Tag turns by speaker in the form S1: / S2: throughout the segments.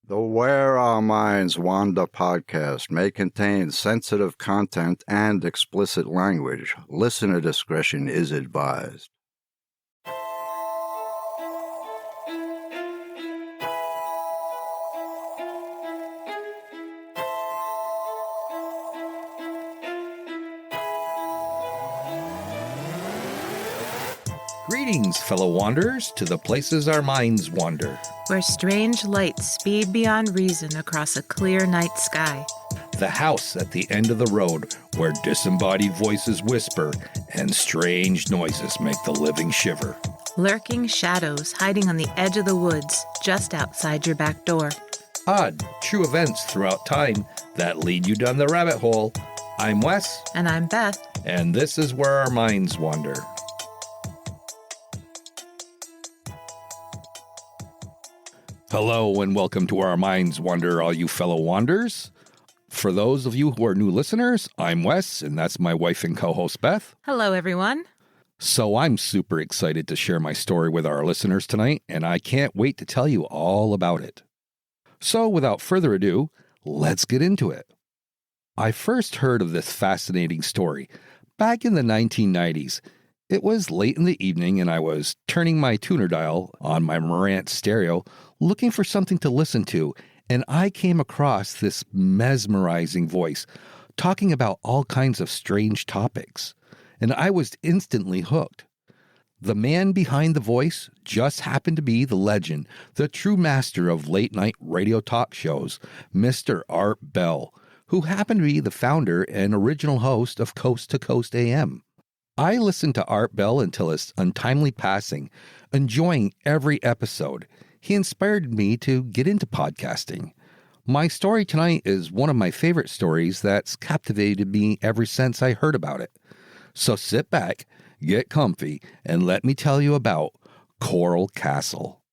S1: The Where Our Minds Wander podcast may contain sensitive content and explicit language. Listener discretion is advised.
S2: Greetings, fellow wanderers, to the places our minds wander.
S3: Where strange lights speed beyond reason across a clear night sky.
S2: The house at the end of the road where disembodied voices whisper and strange noises make the living shiver.
S3: Lurking shadows hiding on the edge of the woods just outside your back door.
S2: Odd, true events throughout time that lead you down the rabbit hole. I'm Wes.
S3: And I'm Beth.
S2: And this is Where Our Minds Wander. Hello and welcome to Our Minds Wander, all you fellow wanderers. For those of you who are new listeners, I'm Wes, and that's my wife and co-host Beth.
S3: Hello, everyone.
S2: So I'm super excited to share my story with our listeners tonight, and I can't wait to tell you all about it. So without further ado, let's get into it. I first heard of this fascinating story back in the 1990s. It was late in the evening, and I was turning my tuner dial on my Marantz stereo, looking for something to listen to, and I came across this mesmerizing voice talking about all kinds of strange topics, and I was instantly hooked. The man behind the voice just happened to be the legend, the true master of late-night radio talk shows, Mr. Art Bell, who happened to be the founder and original host of Coast to Coast AM. I listened to Art Bell until his untimely passing, enjoying every episode. He inspired me to get into podcasting. My story tonight is one of my favorite stories that's captivated me ever since I heard about it. So sit back, get comfy, and let me tell you about Coral Castle.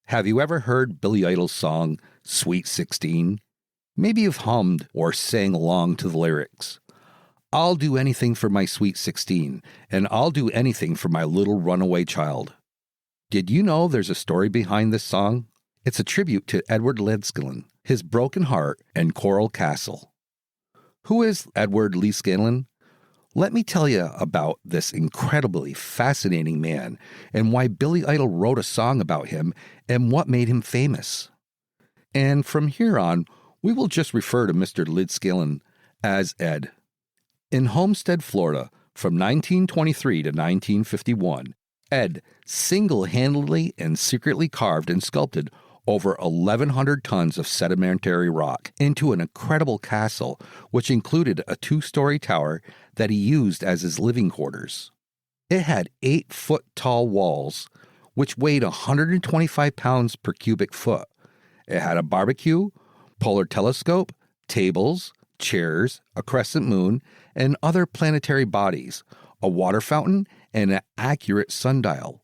S2: Have you ever heard Billy Idol's song, Sweet 16? Maybe you've hummed or sang along to the lyrics. I'll do anything for my sweet 16, and I'll do anything for my little runaway child. Did you know there's a story behind this song? It's a tribute to Edward Leedskalnin, his broken heart, and Coral Castle. Who is Edward Leedskalnin? Let me tell you about this incredibly fascinating man and why Billy Idol wrote a song about him and what made him famous. And from here on, we will just refer to Mr. Leedskalnin as Ed. In Homestead, Florida, from 1923 to 1951, Ed single-handedly and secretly carved and sculpted over 1,100 tons of sedimentary rock into an incredible castle, which included a 2-story tower that he used as his living quarters. It had 8-foot-tall walls, which weighed 125 pounds per cubic foot. It had a barbecue, polar telescope, tables, chairs, a crescent moon, and other planetary bodies, a water fountain, and an accurate sundial.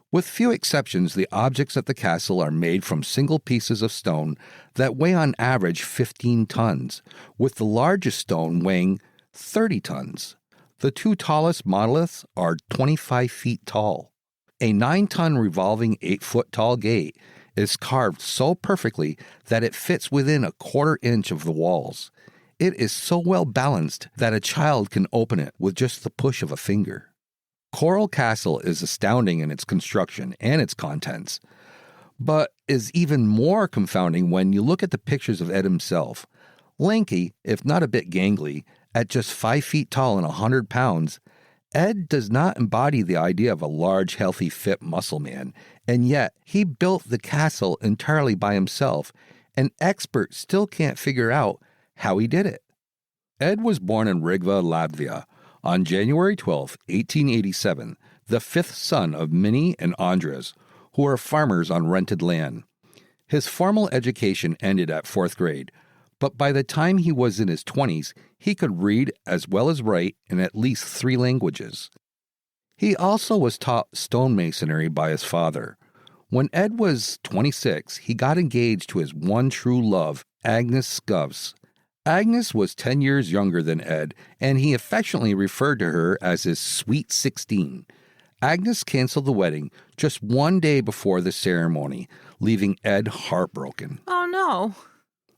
S2: With few exceptions, the objects at the castle are made from single pieces of stone that weigh on average 15 tons, with the largest stone weighing 30 tons. The 2 tallest monoliths are 25 feet tall. A 9-ton revolving 8-foot-tall gate is carved so perfectly that it fits within a quarter inch of the walls. It is so well balanced that a child can open it with just the push of a finger. Coral Castle is astounding in its construction and its contents, but is even more confounding when you look at the pictures of Ed himself. Lanky, if not a bit gangly, at just 5 feet tall and 100 pounds, Ed does not embody the idea of a large, healthy, fit muscle man, and yet he built the castle entirely by himself, and experts still can't figure out how he did it. Ed was born in Riga, Latvia, on January 12, 1887, the 5th son of Minnie and Andres, who were farmers on rented land. His formal education ended at 4th grade, but by the time he was in his 20s, he could read as well as write in at least 3 languages. He also was taught stonemasonry by his father. When Ed was 26, he got engaged to his one true love, Agnes Scoves. Agnes was 10 years younger than Ed, and he affectionately referred to her as his Sweet 16. Agnes canceled the wedding just one day before the ceremony, leaving Ed heartbroken.
S3: Oh Oh, no.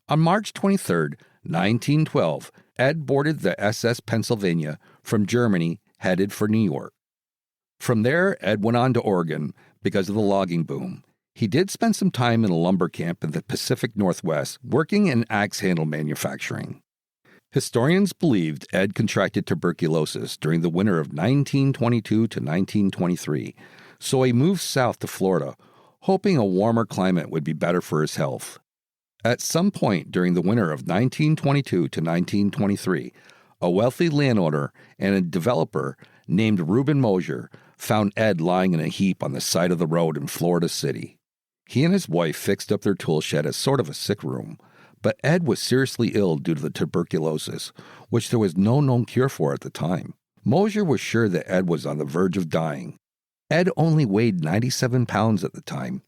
S2: On March 23, 1912, Ed boarded the SS Pennsylvania from Germany, headed for New York. From there, Ed went on to Oregon because of the logging boom. He did spend some time in a lumber camp in the Pacific Northwest, working in axe handle manufacturing. Historians believed Ed contracted tuberculosis during the winter of 1922 to 1923, so he moved south to Florida, hoping a warmer climate would be better for his health. At some point during the winter of 1922 to 1923, a wealthy landowner and a developer named Reuben Mosier found Ed lying in a heap on the side of the road in Florida City. He and his wife fixed up their tool shed as sort of a sick room, but Ed was seriously ill due to the tuberculosis, which there was no known cure for at the time. Mosier was sure that Ed was on the verge of dying. Ed only weighed 97 pounds at the time,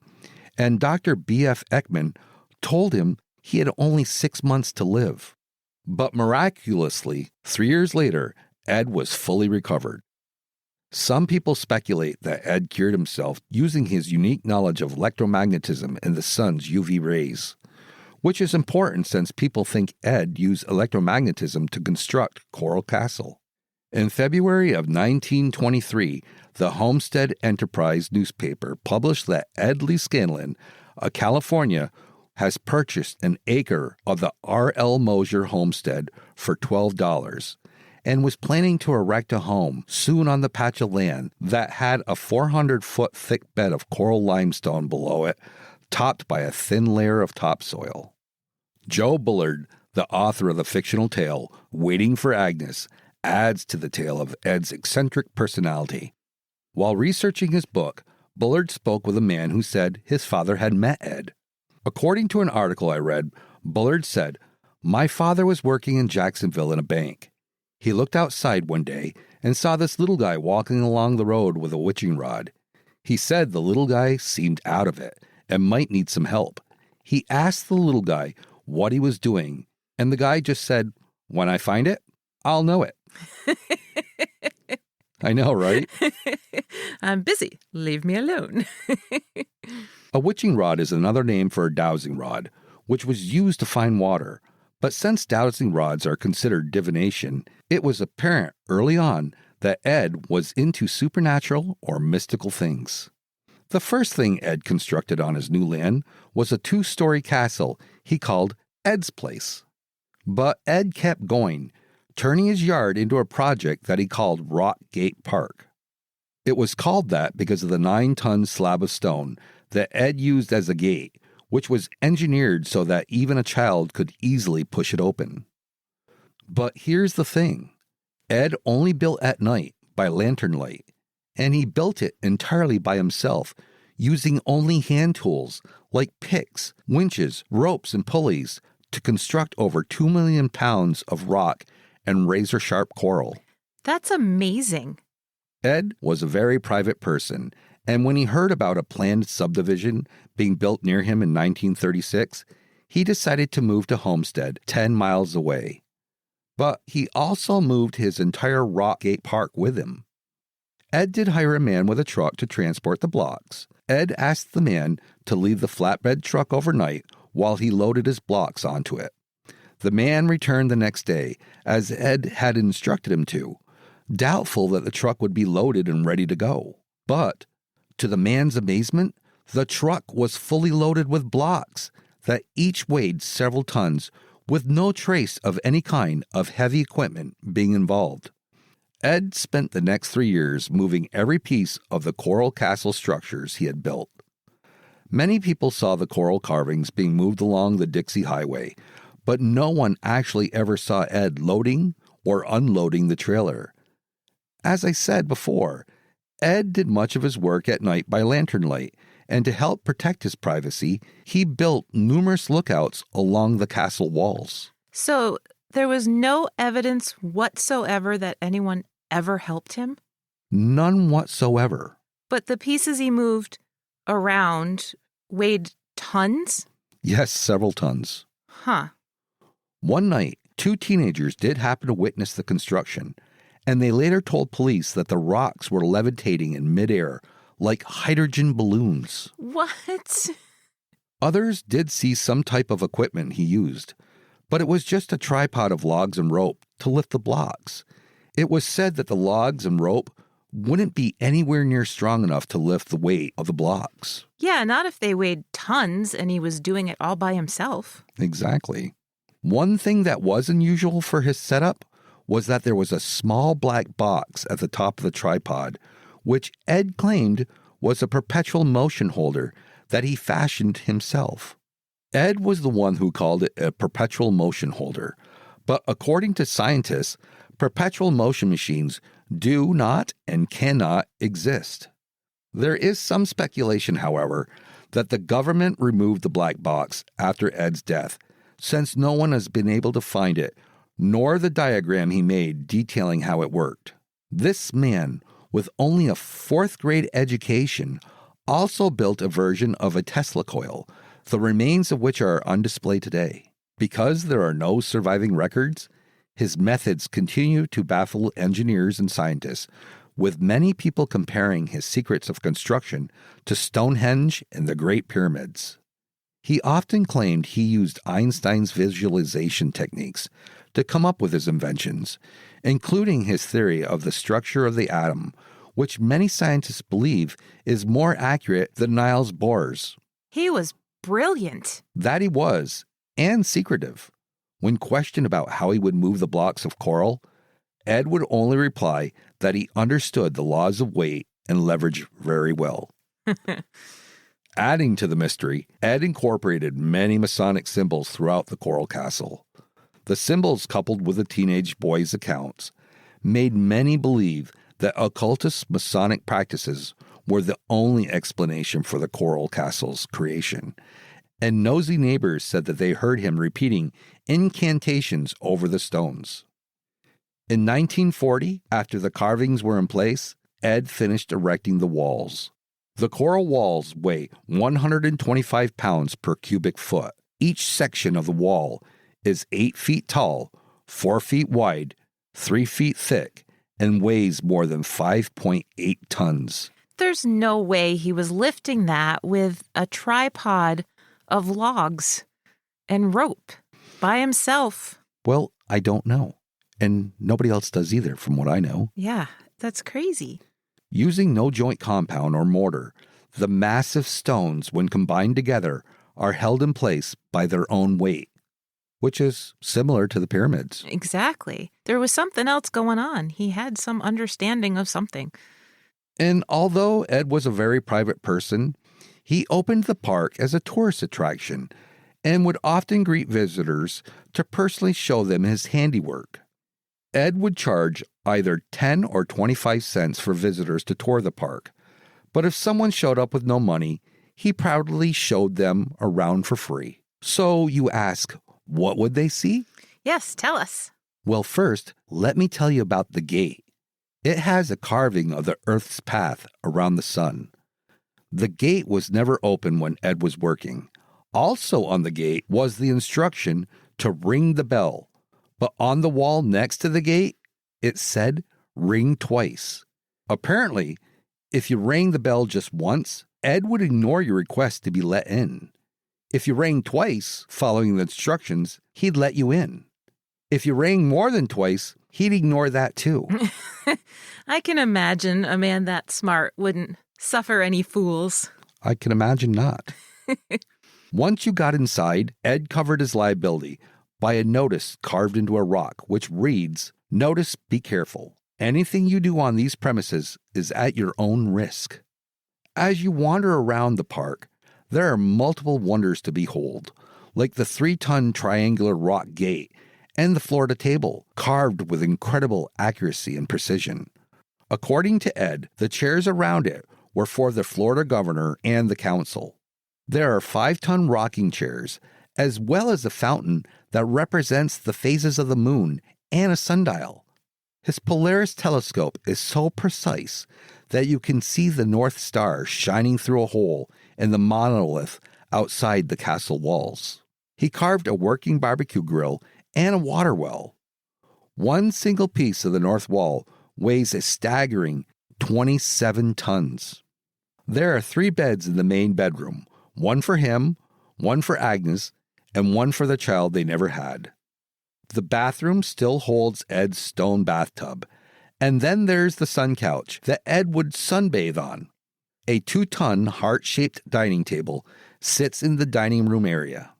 S2: and Dr. B.F. Ekman told him he had only 6 months to live. But miraculously, 3 years later, Ed was fully recovered. Some people speculate that Ed cured himself using his unique knowledge of electromagnetism and the sun's UV rays, which is important since people think Ed used electromagnetism to construct Coral Castle. In February of 1923, the Homestead Enterprise newspaper published that Ed Lee Scanlon, a California, has purchased an acre of the R.L. Mosier homestead for $12 and was planning to erect a home soon on the patch of land that had a 400-foot thick bed of coral limestone below it, topped by a thin layer of topsoil. Joe Bullard, the author of the fictional tale Waiting for Agnes, adds to the tale of Ed's eccentric personality. While researching his book, Bullard spoke with a man who said his father had met Ed. According to an article I read, Bullard said, "My father was working in Jacksonville in a bank. He looked outside one day and saw this little guy walking along the road with a witching rod. He said the little guy seemed out of it and might need some help. He asked the little guy what he was doing, and the guy just said, 'When I find it, I'll know it.'" I know, right?
S3: I'm busy. Leave me alone.
S2: A witching rod is another name for a dowsing rod, which was used to find water. But since dowsing rods are considered divination, it was apparent early on that Ed was into supernatural or mystical things. The first thing Ed constructed on his new land was a 2-story castle he called Ed's Place. But Ed kept going, turning his yard into a project that he called Rock Gate Park. It was called that because of the 9-ton slab of stone that Ed used as a gate, which was engineered so that even a child could easily push it open. But here's the thing. Ed only built at night by lantern light, and he built it entirely by himself, using only hand tools like picks, winches, ropes, and pulleys to construct over 2 million pounds of rock and razor-sharp coral.
S3: That's amazing.
S2: Ed was a very private person, and when he heard about a planned subdivision being built near him in 1936, he decided to move to Homestead, 10 miles away. But he also moved his entire Rock Gate Park with him. Ed did hire a man with a truck to transport the blocks. Ed asked the man to leave the flatbed truck overnight while he loaded his blocks onto it. The man returned the next day, as Ed had instructed him to, doubtful that the truck would be loaded and ready to go. But, to the man's amazement, the truck was fully loaded with blocks that each weighed several tons, with no trace of any kind of heavy equipment being involved. Ed spent the next 3 years moving every piece of the Coral Castle structures he had built. Many people saw the coral carvings being moved along the Dixie Highway, but no one actually ever saw Ed loading or unloading the trailer. As I said before, Ed did much of his work at night by lantern light, and to help protect his privacy, he built numerous lookouts along the castle walls.
S3: So there was no evidence whatsoever that anyone ever helped him?
S2: None whatsoever.
S3: But the pieces he moved around weighed tons?
S2: Yes, several tons.
S3: Huh.
S2: One night, 2 teenagers did happen to witness the construction, and they later told police that the rocks were levitating in midair like hydrogen balloons.
S3: What?
S2: Others did see some type of equipment he used, but it was just a tripod of logs and rope to lift the blocks. It was said that the logs and rope wouldn't be anywhere near strong enough to lift the weight of the blocks.
S3: Yeah, not if they weighed tons and he was doing it all by himself.
S2: Exactly. One thing that was unusual for his setup was that there was a small black box at the top of the tripod, which Ed claimed was a perpetual motion holder that he fashioned himself. Ed was the one who called it a perpetual motion holder, but according to scientists, perpetual motion machines do not and cannot exist. There is some speculation, however, that the government removed the black box after Ed's death, since no one has been able to find it, nor the diagram he made detailing how it worked. This man, with only a 4th grade education, also built a version of a Tesla coil, the remains of which are on display today. Because there are no surviving records, his methods continue to baffle engineers and scientists, with many people comparing his secrets of construction to Stonehenge and the Great Pyramids. He often claimed he used Einstein's visualization techniques to come up with his inventions, including his theory of the structure of the atom, which many scientists believe is more accurate than Niels Bohr's.
S3: He was brilliant.
S2: That he was, and secretive. When questioned about how he would move the blocks of coral, Ed would only reply that he understood the laws of weight and leverage very well. Adding to the mystery, Ed incorporated many Masonic symbols throughout the coral castle. The symbols, coupled with the teenage boy's accounts, made many believe that occultist Masonic practices were the only explanation for the coral castle's creation, and nosy neighbors said that they heard him repeating incantations over the stones. In 1940, after the carvings were in place, Ed finished erecting the walls. The coral walls weigh 125 pounds per cubic foot. Each section of the wall is 8 feet tall, 4 feet wide, 3 feet thick, and weighs more than 5.8 tons.
S3: There's no way he was lifting that with a tripod of logs and rope by himself.
S2: Well, I don't know. And nobody else does either, from what I know.
S3: Yeah, that's crazy.
S2: Using no joint compound or mortar, the massive stones, when combined together, are held in place by their own weight, which is similar to the pyramids.
S3: Exactly. There was something else going on. He had some understanding of something.
S2: And although Ed was a very private person, he opened the park as a tourist attraction and would often greet visitors to personally show them his handiwork. Ed would charge either 10 or 25 cents for visitors to tour the park, but if someone showed up with no money, he proudly showed them around for free. So you ask, what would they see?
S3: Yes, tell us.
S2: Well, first, let me tell you about the gate. It has a carving of the Earth's path around the sun. The gate was never open when Ed was working. Also on the gate was the instruction to ring the bell. But on the wall next to the gate, it said, ring twice. Apparently, if you rang the bell just once, Ed would ignore your request to be let in. If you rang twice, following the instructions, he'd let you in. If you rang more than twice, he'd ignore that too.
S3: I can imagine a man that smart wouldn't suffer any fools.
S2: I can imagine not. Once you got inside, Ed covered his liability by a notice carved into a rock, which reads, "Notice, be careful. Anything you do on these premises is at your own risk." As you wander around the park, there are multiple wonders to behold, like the 3-ton triangular rock gate and the Florida table, carved with incredible accuracy and precision. According to Ed, the chairs around it were for the Florida governor and the council. There are 5-ton rocking chairs, as well as a fountain that represents the phases of the moon and a sundial. His Polaris telescope is so precise that you can see the North Star shining through a hole in the monolith outside the castle walls. He carved a working barbecue grill and a water well. One single piece of the north wall weighs a staggering 27 tons. There are 3 beds in the main bedroom, one for him, one for Agnes, and one for the child they never had. The bathroom still holds Ed's stone bathtub, and then there's the sun couch that Ed would sunbathe on. A 2-ton heart-shaped dining table sits in the dining room area.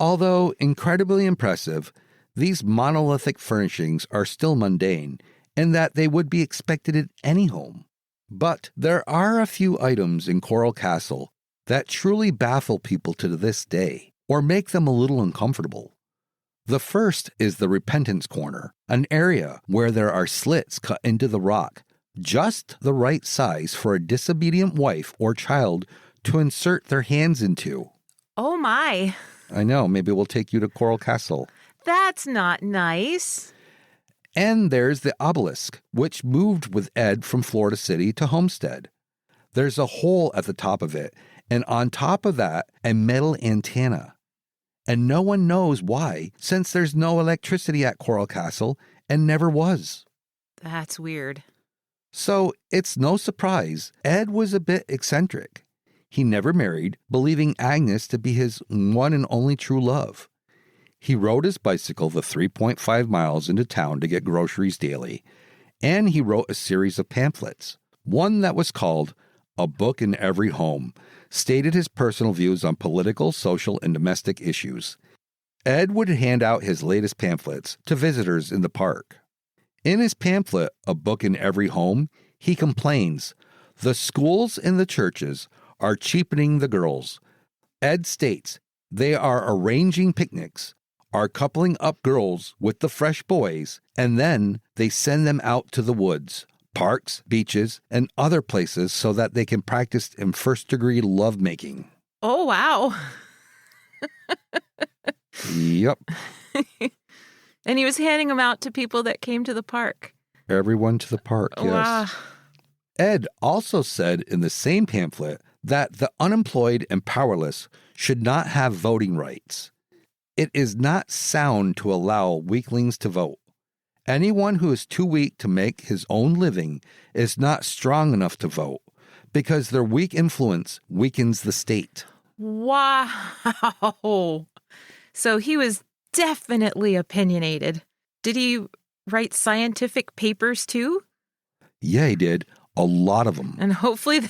S2: Although incredibly impressive, these monolithic furnishings are still mundane in that they would be expected at any home. But there are a few items in Coral Castle that truly baffle people to this day, or make them a little uncomfortable. The first is the Repentance Corner, an area where there are slits cut into the rock, just the right size for a disobedient wife or child to insert their hands into.
S3: Oh my.
S2: I know, maybe we'll take you to Coral Castle.
S3: That's not nice.
S2: And there's the obelisk, which moved with Ed from Florida City to Homestead. There's a hole at the top of it, and on top of that, a metal antenna. And no one knows why, since there's no electricity at Coral Castle and never was.
S3: That's weird.
S2: So it's no surprise Ed was a bit eccentric. He never married, believing Agnes to be his one and only true love. He rode his bicycle the 3.5 miles into town to get groceries daily, and he wrote a series of pamphlets. One that was called A Book in Every Home stated his personal views on political, social, and domestic issues. Ed would hand out his latest pamphlets to visitors in the park. In his pamphlet, A Book in Every Home, he complains, "The schools and the churches are cheapening the girls." Ed states, "They are arranging picnics, are coupling up girls with the fresh boys, and then they send them out to the woods, parks, beaches, and other places so that they can practice in first-degree lovemaking."
S3: Oh, wow.
S2: Yep.
S3: And he was handing them out to people that came to the park.
S2: Everyone to the park, yes.
S3: Wow.
S2: Ed also said in the same pamphlet that the unemployed and powerless should not have voting rights. It is not sound to allow weaklings to vote. Anyone who is too weak to make his own living is not strong enough to vote because their weak influence weakens the state.
S3: Wow. So he was definitely opinionated. Did he write scientific papers too?
S2: Yeah, he did. A lot of them.
S3: And hopefully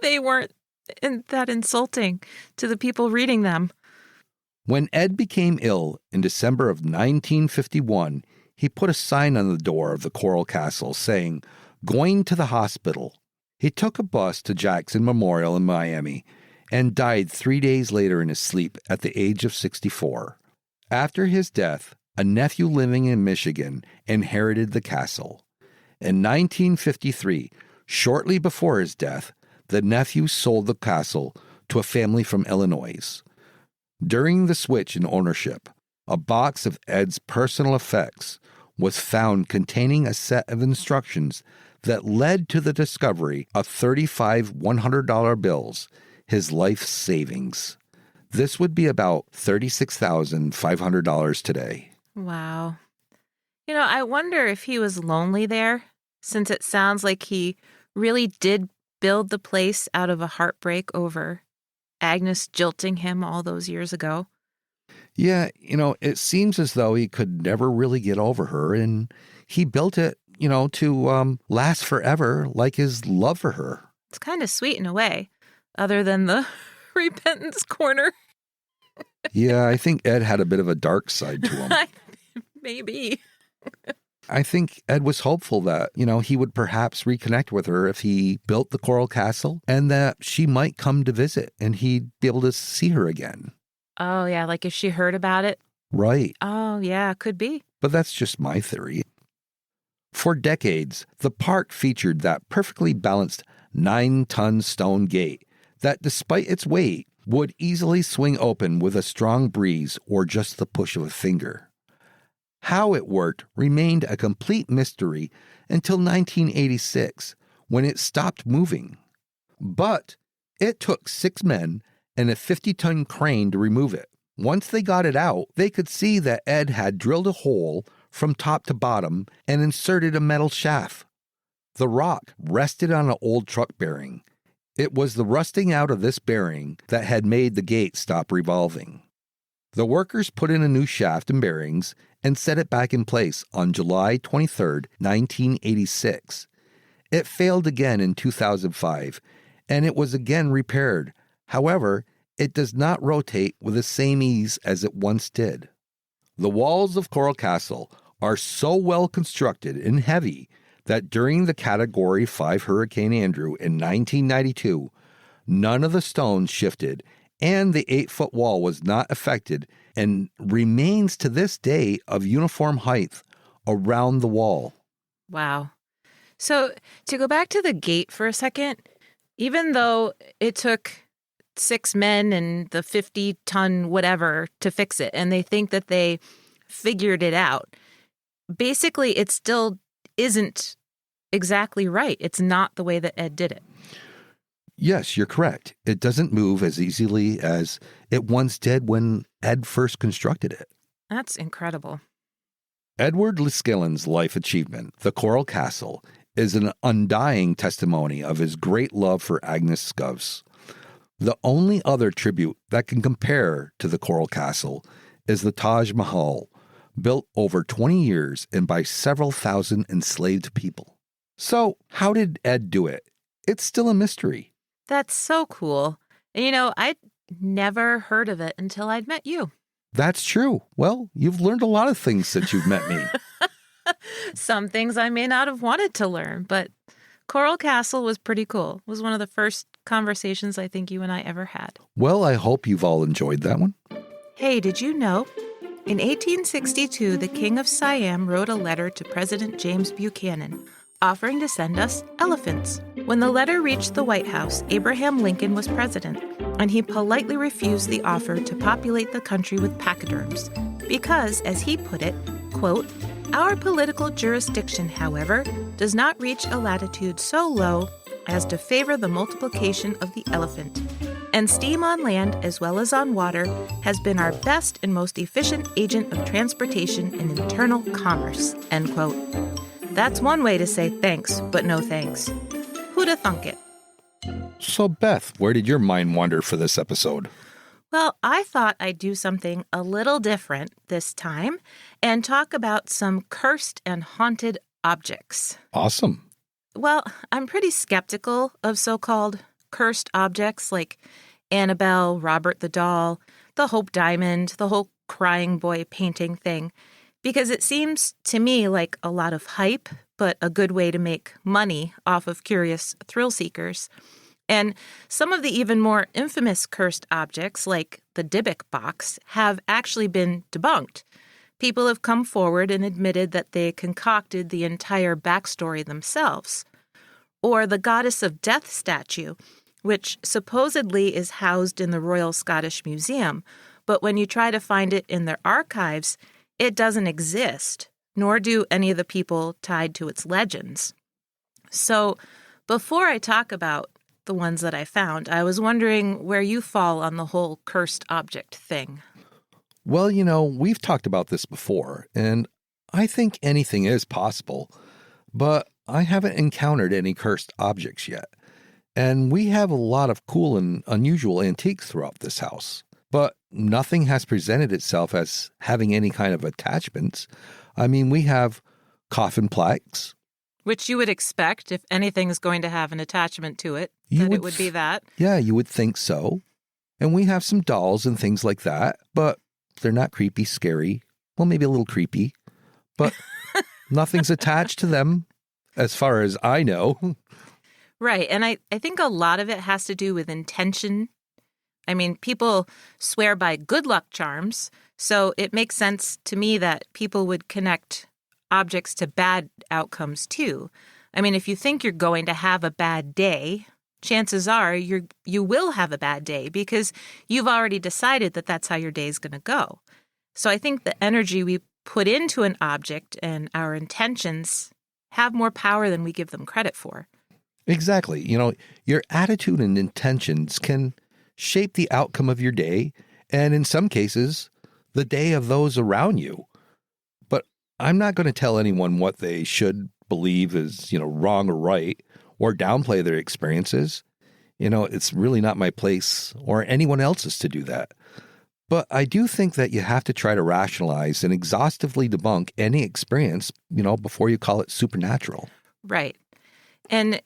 S3: they weren't that insulting to the people reading them.
S2: When Ed became ill in December of 1951, he put a sign on the door of the Coral Castle saying, "Going to the hospital." He took a bus to Jackson Memorial in Miami and died 3 days later in his sleep at the age of 64. After his death, a nephew living in Michigan inherited the castle. In 1953, shortly before his death, the nephew sold the castle to a family from Illinois. During the switch in ownership, a box of Ed's personal effects was found containing a set of instructions that led to the discovery of 35 $100 bills, his life savings. This would be about $36,500 today.
S3: Wow. You know, I wonder if he was lonely there, since it sounds like he really did build the place out of a heartbreak over Agnes jilting him all those years ago.
S2: Yeah, it seems as though he could never really get over her, and he built it, to last forever, like his love for her.
S3: It's kind of sweet in a way, other than the repentance corner.
S2: Yeah, I think Ed had a bit of a dark side to him.
S3: Maybe.
S2: I think Ed was hopeful that, he would perhaps reconnect with her if he built the Coral Castle and that she might come to visit and he'd be able to see her again.
S3: Oh, yeah, like if she heard about it?
S2: Right.
S3: Oh, yeah, could be.
S2: But that's just my theory. For decades, the park featured that perfectly balanced 9-ton stone gate that, despite its weight, would easily swing open with a strong breeze or just the push of a finger. How it worked remained a complete mystery until 1986, when it stopped moving. But it took 6 men and a 50-ton crane to remove it. Once they got it out, they could see that Ed had drilled a hole from top to bottom and inserted a metal shaft. The rock rested on an old truck bearing. It was the rusting out of this bearing that had made the gate stop revolving. The workers put in a new shaft and bearings and set it back in place on July 23, 1986. It failed again in 2005, and it was again repaired. However, it does not rotate with the same ease as it once did. The walls of Coral Castle are so well constructed and heavy that during the Category 5 Hurricane Andrew in 1992, none of the stones shifted and the 8-foot wall was not affected and remains to this day of uniform height around the wall.
S3: Wow. So to go back to the gate for a second, even though it took 6 men and the 50-ton whatever to fix it, and they think that they figured it out, basically it still isn't exactly right. It's not the way that Ed did it.
S2: Yes, you're correct. It doesn't move as easily as it once did when Ed first constructed it.
S3: That's incredible.
S2: Edward Liskillen's life achievement, the Coral Castle, is an undying testimony of his great love for Agnes Scoves. The only other tribute that can compare to the Coral Castle is the Taj Mahal, built over 20 years and by several thousand enslaved people. So, how did Ed do it? It's still a mystery.
S3: That's so cool. And I'd never heard of it until I'd met you.
S2: That's true. Well, you've learned a lot of things since you've met me.
S3: Some things I may not have wanted to learn, but Coral Castle was pretty cool. It was one of the first conversations I think you and I ever had.
S2: Well, I hope you've all enjoyed that one.
S3: Hey, did you know? In 1862, the King of Siam wrote a letter to President James Buchanan, offering to send us elephants. When the letter reached the White House, Abraham Lincoln was president, and he politely refused the offer to populate the country with pachyderms because, as he put it, quote, "Our political jurisdiction, however, does not reach a latitude so low as to favor the multiplication of the elephant, and steam on land as well as on water has been our best and most efficient agent of transportation and internal commerce," end quote. That's one way to say thanks, but no thanks. Who'da thunk it?
S2: So, Beth, where did your mind wander for this episode?
S3: Well, I thought I'd do something a little different this time and talk about some cursed and haunted objects.
S2: Awesome.
S3: Well, I'm pretty skeptical of so-called cursed objects like Annabelle, Robert the Doll, the Hope Diamond, the whole crying boy painting thing, because it seems to me like a lot of hype, but a good way to make money off of curious thrill seekers. And some of the even more infamous cursed objects, like the Dybbuk box, have actually been debunked. People have come forward and admitted that they concocted the entire backstory themselves. Or the Goddess of Death statue, which supposedly is housed in the Royal Scottish Museum, but when you try to find it in their archives, it doesn't exist, nor do any of the people tied to its legends. So, before I talk about the ones that I found, I was wondering where you fall on the whole cursed object thing.
S2: Well, we've talked about this before, and I think anything is possible, but I haven't encountered any cursed objects yet. And we have a lot of cool and unusual antiques throughout this house, but nothing has presented itself as having any kind of attachments. I mean, we have coffin plaques.
S3: Which you would expect if anything is going to have an attachment to it, that it would be that.
S2: Yeah, you would think so. And we have some dolls and things like that, but they're not creepy, scary. Well, maybe a little creepy, but nothing's attached to them as far as I know.
S3: Right. And I think a lot of it has to do with intention. I mean, people swear by good luck charms, so it makes sense to me that people would connect objects to bad outcomes too. I mean, if you think you're going to have a bad day, chances are you will have a bad day because you've already decided that that's how your day is going to go. So I think the energy we put into an object and our intentions have more power than we give them credit for.
S2: Exactly. Your attitude and intentions can shape the outcome of your day, and in some cases, the day of those around you. But I'm not going to tell anyone what they should believe is, wrong or right, or downplay their experiences. It's really not my place or anyone else's to do that. But I do think that you have to try to rationalize and exhaustively debunk any experience, before you call it supernatural.
S3: Right. And,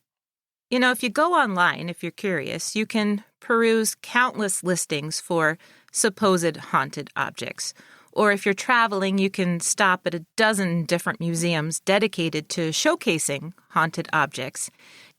S3: if you go online, if you're curious, you can peruse countless listings for supposed haunted objects. Or if you're traveling, you can stop at a dozen different museums dedicated to showcasing haunted objects.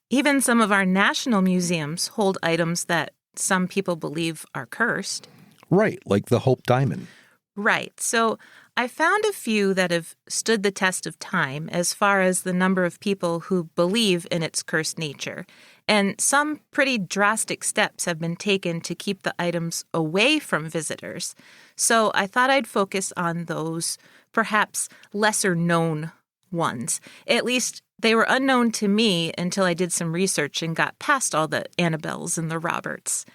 S3: Even some of our national museums hold items that some people believe are cursed.
S2: Right, like the Hope Diamond.
S3: Right. So I found a few that have stood the test of time as far as the number of people who believe in its cursed nature. And some pretty drastic steps have been taken to keep the items away from visitors. So I thought I'd focus on those perhaps lesser known ones. At least they were unknown to me until I did some research and got past all the Annabelles and the Roberts.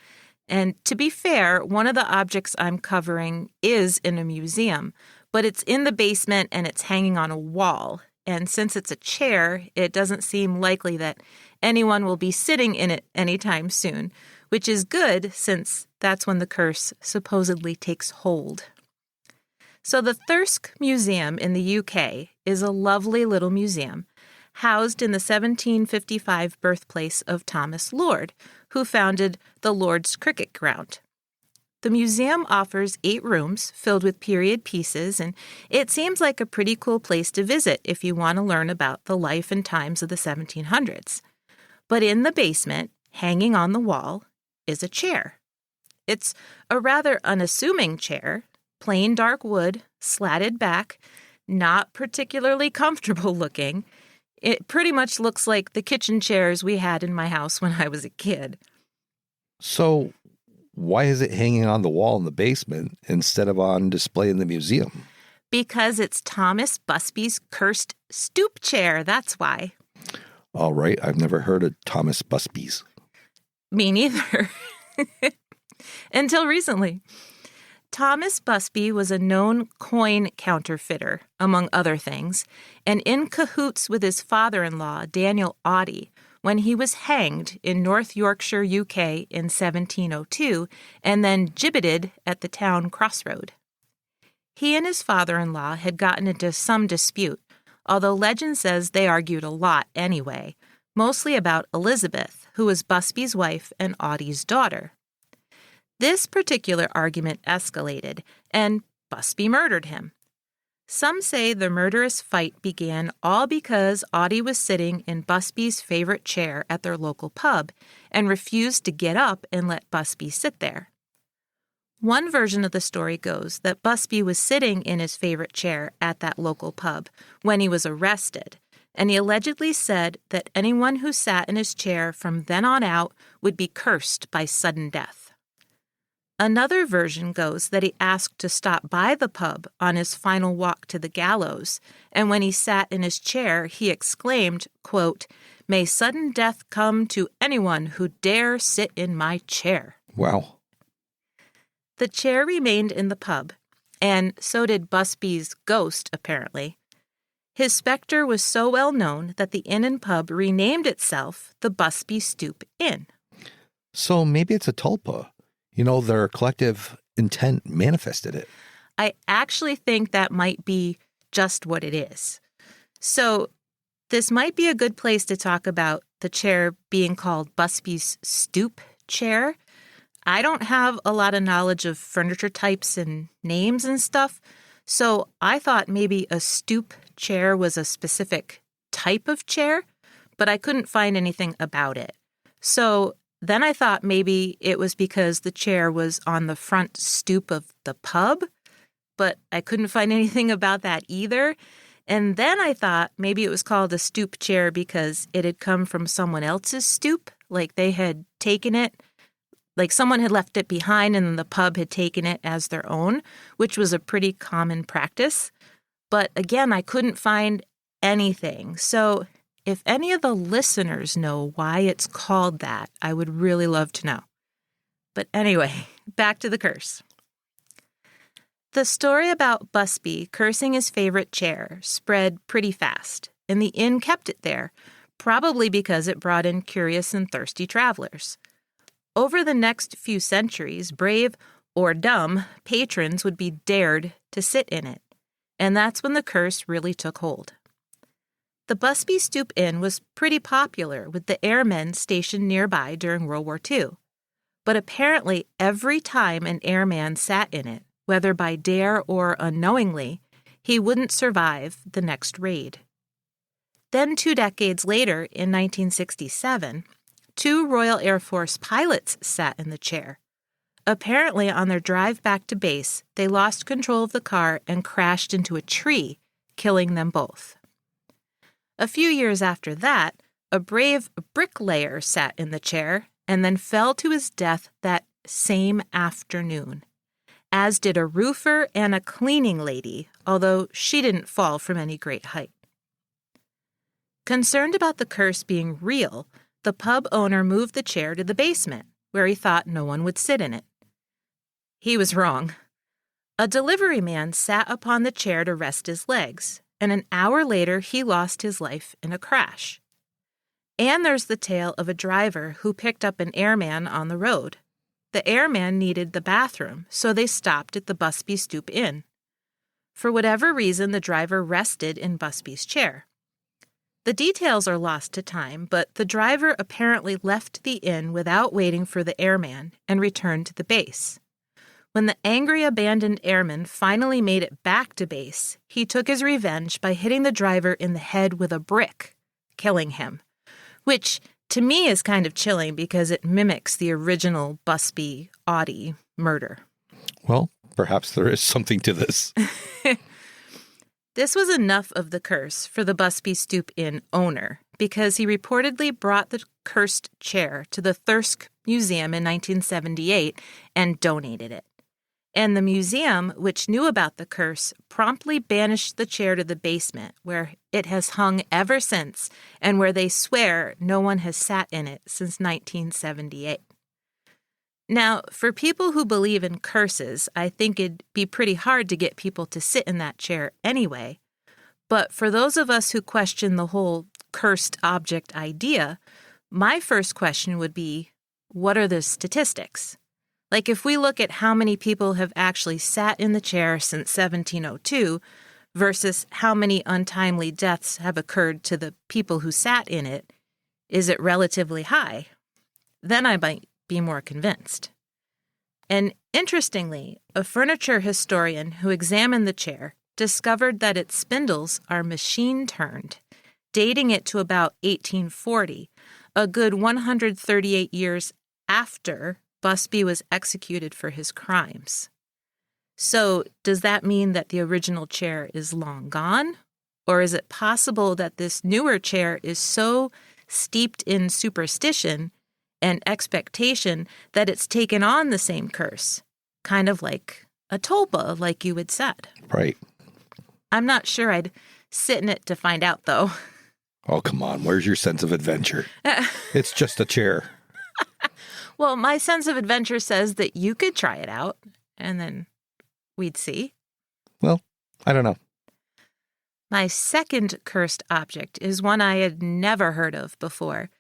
S3: And to be fair, one of the objects I'm covering is in a museum, but it's in the basement and it's hanging on a wall. And since it's a chair, it doesn't seem likely that anyone will be sitting in it anytime soon, which is good since that's when the curse supposedly takes hold. So the Thirsk Museum in the UK is a lovely little museum housed in the 1755 birthplace of Thomas Lord, who founded the Lord's Cricket Ground. The museum offers 8 rooms filled with period pieces, and it seems like a pretty cool place to visit if you want to learn about the life and times of the 1700s. But in the basement, hanging on the wall, is a chair. It's a rather unassuming chair, plain dark wood, slatted back, not particularly comfortable looking. It pretty much looks like the kitchen chairs we had in my house when I was a kid.
S2: So why is it hanging on the wall in the basement instead of on display in the museum?
S3: Because it's Thomas Busby's cursed stoop chair, that's why.
S2: All right, I've never heard of Thomas Busby's.
S3: Me neither. Until recently. Thomas Busby was a known coin counterfeiter, among other things, and in cahoots with his father-in-law, Daniel Audie, when he was hanged in North Yorkshire, UK in 1702, and then gibbeted at the town crossroad. He and his father-in-law had gotten into some dispute, although legend says they argued a lot anyway, mostly about Elizabeth, who was Busby's wife and Audie's daughter. This particular argument escalated, and Busby murdered him. Some say the murderous fight began all because Audie was sitting in Busby's favorite chair at their local pub and refused to get up and let Busby sit there. One version of the story goes that Busby was sitting in his favorite chair at that local pub when he was arrested, and he allegedly said that anyone who sat in his chair from then on out would be cursed by sudden death. Another version goes that he asked to stop by the pub on his final walk to the gallows, and when he sat in his chair, he exclaimed, quote, "May sudden death come to anyone who dare sit in my chair."
S2: Wow.
S3: The chair remained in the pub, and so did Busby's ghost, apparently. His specter was so well known that the inn and pub renamed itself the Busby Stoop Inn.
S2: So maybe it's a tulpa. Their collective intent manifested it.
S3: I actually think that might be just what it is. So this might be a good place to talk about the chair being called Busby's Stoop chair. I don't have a lot of knowledge of furniture types and names and stuff, so I thought maybe a stoop chair was a specific type of chair, but I couldn't find anything about it. So then I thought maybe it was because the chair was on the front stoop of the pub, but I couldn't find anything about that either. And then I thought maybe it was called a stoop chair because it had come from someone else's stoop, like they had taken it, like someone had left it behind and then the pub had taken it as their own, which was a pretty common practice. But again, I couldn't find anything. So if any of the listeners know why it's called that, I would really love to know. But anyway, back to the curse. The story about Busby cursing his favorite chair spread pretty fast, and the inn kept it there, probably because it brought in curious and thirsty travelers. Over the next few centuries, brave or dumb patrons would be dared to sit in it, and that's when the curse really took hold. The Busby Stoop Inn was pretty popular with the airmen stationed nearby during World War II, but apparently every time an airman sat in it, whether by dare or unknowingly, he wouldn't survive the next raid. Then 2 decades later, in 1967, 2 Royal Air Force pilots sat in the chair. Apparently, on their drive back to base, they lost control of the car and crashed into a tree, killing them both. A few years after that, a brave bricklayer sat in the chair and then fell to his death that same afternoon, as did a roofer and a cleaning lady, although she didn't fall from any great height. Concerned about the curse being real, the pub owner moved the chair to the basement, where he thought no one would sit in it. He was wrong. A delivery man sat upon the chair to rest his legs, and an hour later he lost his life in a crash. And there's the tale of a driver who picked up an airman on the road. The airman needed the bathroom, so they stopped at the Busby Stoop Inn. For whatever reason, the driver rested in Busby's chair. The details are lost to time, but the driver apparently left the inn without waiting for the airman and returned to the base. When the angry abandoned airman finally made it back to base, he took his revenge by hitting the driver in the head with a brick, killing him, which to me is kind of chilling because it mimics the original Busby Audi murder.
S2: Well, perhaps there is something to this.
S3: This was enough of the curse for the Busby Stoop Inn owner because he reportedly brought the cursed chair to the Thirsk Museum in 1978 and donated it. And the museum, which knew about the curse, promptly banished the chair to the basement, where it has hung ever since and where they swear no one has sat in it since 1978. Now, for people who believe in curses, I think it'd be pretty hard to get people to sit in that chair anyway. But for those of us who question the whole cursed object idea, my first question would be, what are the statistics? Like if we look at how many people have actually sat in the chair since 1702 versus how many untimely deaths have occurred to the people who sat in it, is it relatively high? Then I might be more convinced. And interestingly, a furniture historian who examined the chair discovered that its spindles are machine-turned, dating it to about 1840, a good 138 years after Busby was executed for his crimes. So, does that mean that the original chair is long gone? Or is it possible that this newer chair is so steeped in superstition and expectation that it's taken on the same curse? Kind of like a tulpa, like you had said.
S2: Right.
S3: I'm not sure I'd sit in it to find out, though.
S2: Oh, come on. Where's your sense of adventure? It's just a chair.
S3: Well, my sense of adventure says that you could try it out, and then we'd see.
S2: Well, I don't know.
S3: My second cursed object is one I had never heard of before,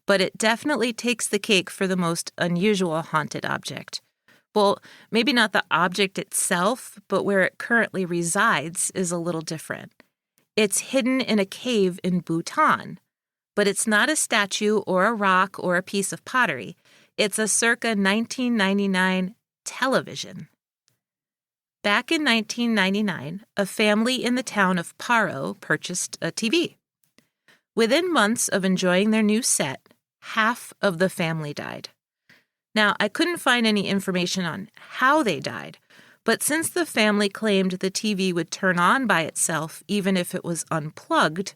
S3: but it definitely takes the cake for the most unusual haunted object. Well, maybe not the object itself, but where it currently resides is a little different. It's hidden in a cave in Bhutan, but it's not a statue or a rock or a piece of pottery. It's a circa 1999 television. Back in 1999, a family in the town of Paro purchased a TV. Within months of enjoying their new set, half of the family died. Now, I couldn't find any information on how they died, but since the family claimed the TV would turn on by itself even if it was unplugged,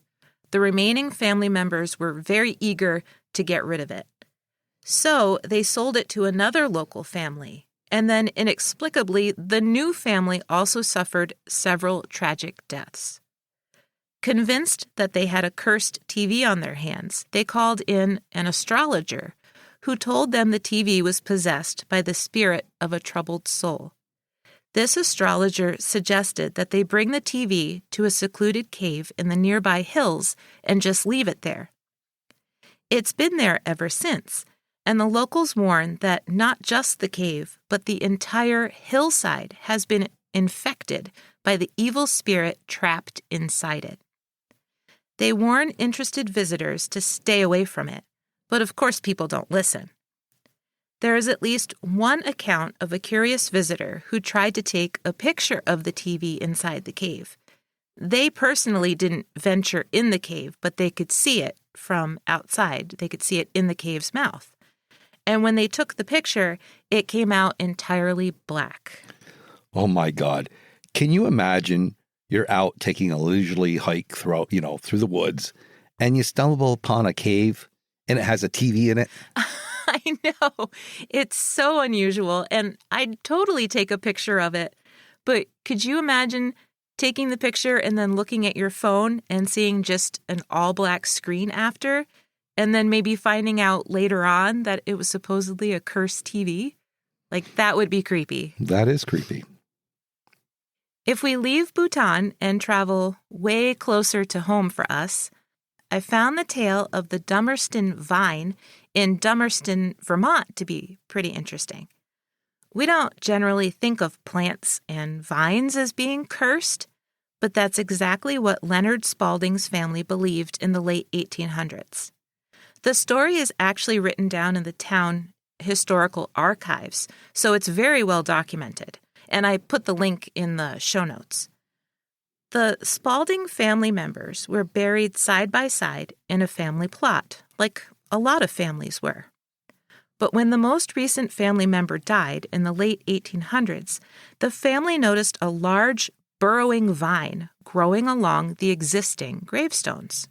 S3: the remaining family members were very eager to get rid of it. So they sold it to another local family, and then inexplicably, the new family also suffered several tragic deaths. Convinced that they had a cursed TV on their hands, they called in an astrologer who told them the TV was possessed by the spirit of a troubled soul. This astrologer suggested that they bring the TV to a secluded cave in the nearby hills and just leave it there. It's been there ever since, and the locals warn that not just the cave, but the entire hillside has been infected by the evil spirit trapped inside it. They warn interested visitors to stay away from it, but of course people don't listen. There is at least one account of a curious visitor who tried to take a picture of the TV inside the cave. They personally didn't venture in the cave, but they could see it from outside. They could see it in the cave's mouth. And when they took the picture, it came out entirely black.
S2: Oh my God. Can you imagine you're out taking a leisurely hike through the woods, and you stumble upon a cave and it has a TV in it?
S3: I know. It's so unusual, and I'd totally take a picture of it. But could you imagine taking the picture and then looking at your phone and seeing just an all-black screen after, and then maybe finding out later on that it was supposedly a cursed TV? Like, that would be creepy.
S2: That is creepy.
S3: If we leave Bhutan and travel way closer to home for us, I found the tale of the Dummerston vine in Dummerston, Vermont to be pretty interesting. We don't generally think of plants and vines as being cursed, but that's exactly what Leonard Spalding's family believed in the late 1800s. The story is actually written down in the town historical archives, so it's very well documented, and I put the link in the show notes. The Spalding family members were buried side by side in a family plot, like a lot of families were. But when the most recent family member died in the late 1800s, the family noticed a large, burrowing vine growing along the existing gravestones.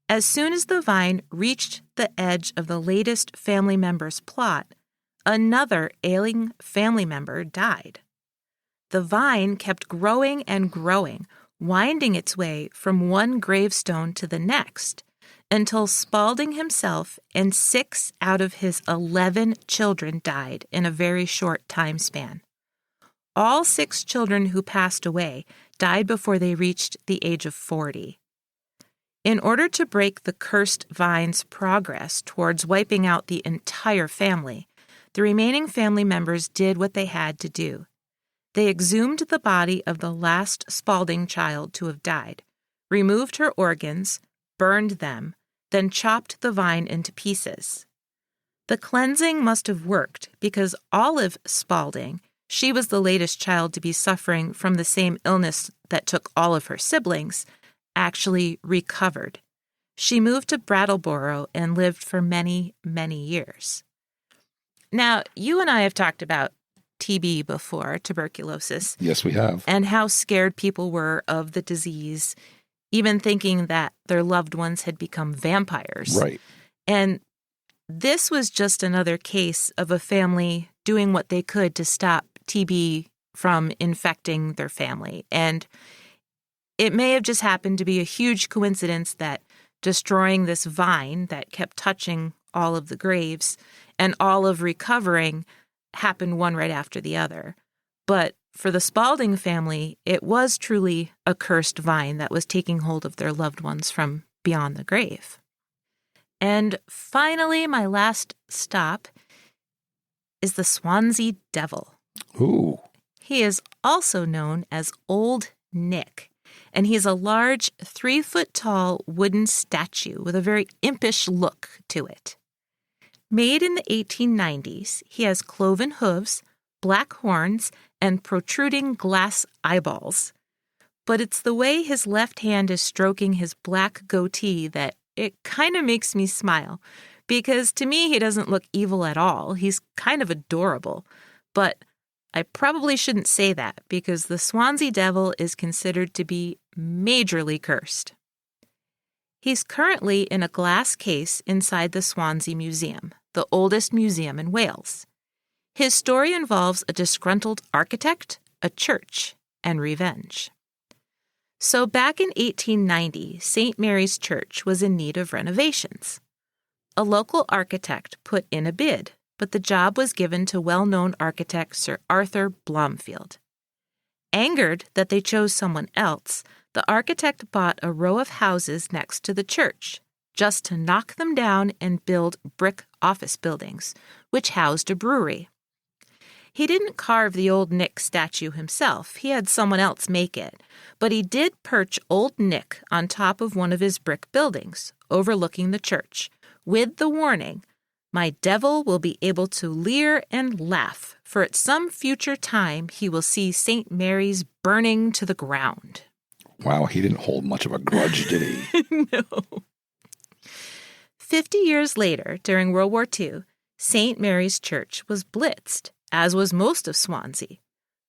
S3: As soon as the vine reached the edge of the latest family member's plot, another ailing family member died. The vine kept growing and growing, winding its way from one gravestone to the next, until Spalding himself and 6 out of his 11 children died in a very short time span. All 6 children who passed away died before they reached the age of 40. In order to break the cursed vine's progress towards wiping out the entire family, the remaining family members did what they had to do. They exhumed the body of the last Spalding child to have died, removed her organs, burned them, then chopped the vine into pieces. The cleansing must have worked because Olive Spalding, she was the latest child to be suffering from the same illness that took all of her siblings, actually recovered. She moved to Brattleboro and lived for many, many years. Now, you and I have talked about TB before, tuberculosis.
S2: Yes, we have.
S3: And how scared people were of the disease, even thinking that their loved ones had become vampires.
S2: Right.
S3: And this was just another case of a family doing what they could to stop TB from infecting their family. And it may have just happened to be a huge coincidence that destroying this vine that kept touching all of the graves and all of recovering happened one right after the other. But for the Spalding family, it was truly a cursed vine that was taking hold of their loved ones from beyond the grave. And finally, my last stop is the Swansea Devil.
S2: Ooh.
S3: He is also known as Old Nick, and he's a large 3-foot-tall wooden statue with a very impish look to it. Made in the 1890s, he has cloven hooves, black horns, and protruding glass eyeballs. But it's the way his left hand is stroking his black goatee that it kind of makes me smile, because to me he doesn't look evil at all. He's kind of adorable. But I probably shouldn't say that, because the Swansea Devil is considered to be majorly cursed. He's currently in a glass case inside the Swansea Museum, the oldest museum in Wales. His story involves a disgruntled architect, a church, and revenge. So back in 1890, St. Mary's Church was in need of renovations. A local architect put in a bid, but the job was given to well-known architect Sir Arthur Blomfield. Angered that they chose someone else, the architect bought a row of houses next to the church, just to knock them down and build brick office buildings, which housed a brewery. He didn't carve the Old Nick statue himself. He had someone else make it. But he did perch Old Nick on top of one of his brick buildings, overlooking the church, with the warning, "My devil will be able to leer and laugh, for at some future time he will see St. Mary's burning to the ground."
S2: Wow, he didn't hold much of a grudge, did he?
S3: No. 50 years later, during World War II, St. Mary's Church was blitzed, as was most of Swansea.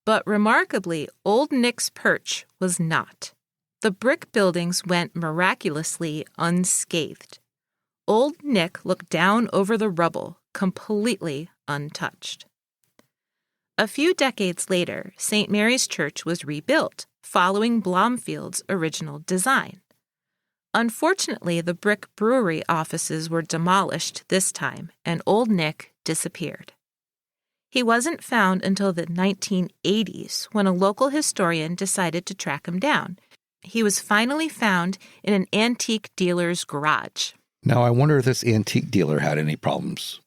S3: But remarkably, Old Nick's perch was not. The brick buildings went miraculously unscathed. Old Nick looked down over the rubble, completely untouched. A few decades later, St. Mary's Church was rebuilt, following Blomfield's original design. Unfortunately, the brick brewery offices were demolished this time, and Old Nick disappeared. He wasn't found until the 1980s, when a local historian decided to track him down. He was finally found in an antique dealer's garage.
S2: Now, I wonder if this antique dealer had any problems.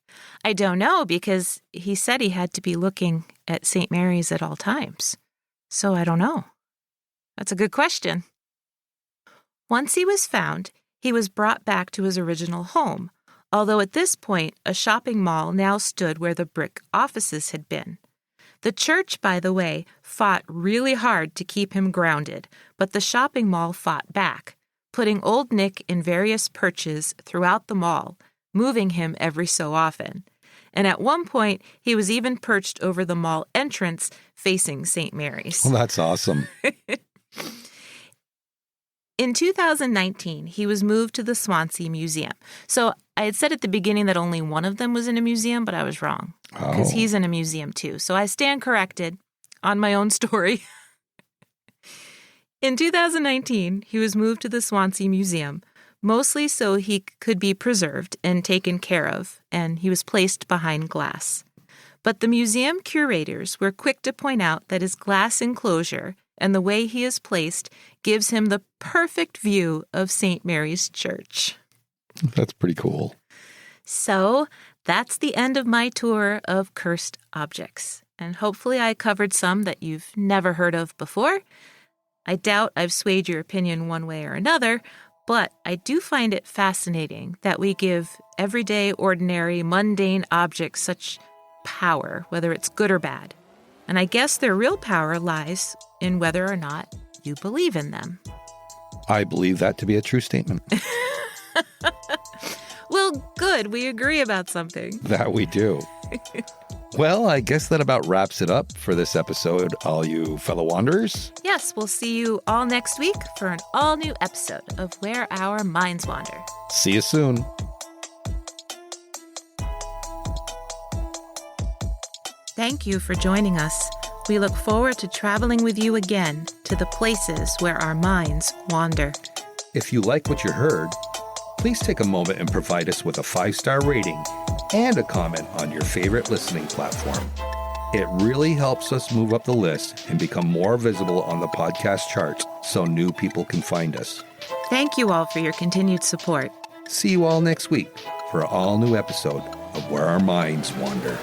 S3: I don't know, because he said he had to be looking at St. Mary's at all times. So I don't know. That's a good question. Once he was found, he was brought back to his original home, although at this point, a shopping mall now stood where the brick offices had been. The church, by the way, fought really hard to keep him grounded, but the shopping mall fought back, putting Old Nick in various perches throughout the mall, moving him every so often. And at one point, he was even perched over the mall entrance facing St. Mary's.
S2: Well, that's awesome.
S3: In 2019, he was moved to the Swansea Museum. So I had said at the beginning that only one of them was in a museum, but I was wrong, because he's in a museum too. So I stand corrected on my own story. In 2019, he was moved to the Swansea Museum, mostly so he could be preserved and taken care of, and he was placed behind glass. But the museum curators were quick to point out that his glass enclosure and the way he is placed gives him the perfect view of St. Mary's Church.
S2: That's pretty cool.
S3: So that's the end of my tour of cursed objects. And hopefully I covered some that you've never heard of before. I doubt I've swayed your opinion one way or another, but I do find it fascinating that we give everyday, ordinary, mundane objects such power, whether it's good or bad. And I guess their real power lies in whether or not you believe in them.
S2: I believe that to be a true statement.
S3: Well, good. We agree about something.
S2: That we do. Well, I guess that about wraps it up for this episode, all you fellow wanderers.
S3: Yes, we'll see you all next week for an all-new episode of Where Our Minds Wander.
S2: See you soon.
S3: Thank you for joining us. We look forward to traveling with you again to the places where our minds wander.
S2: If you like what you heard, please take a moment and provide us with a 5-star rating and a comment on your favorite listening platform. It really helps us move up the list and become more visible on the podcast charts so new people can find us.
S3: Thank you all for your continued support.
S2: See you all next week for an all-new episode of Where Our Minds Wander.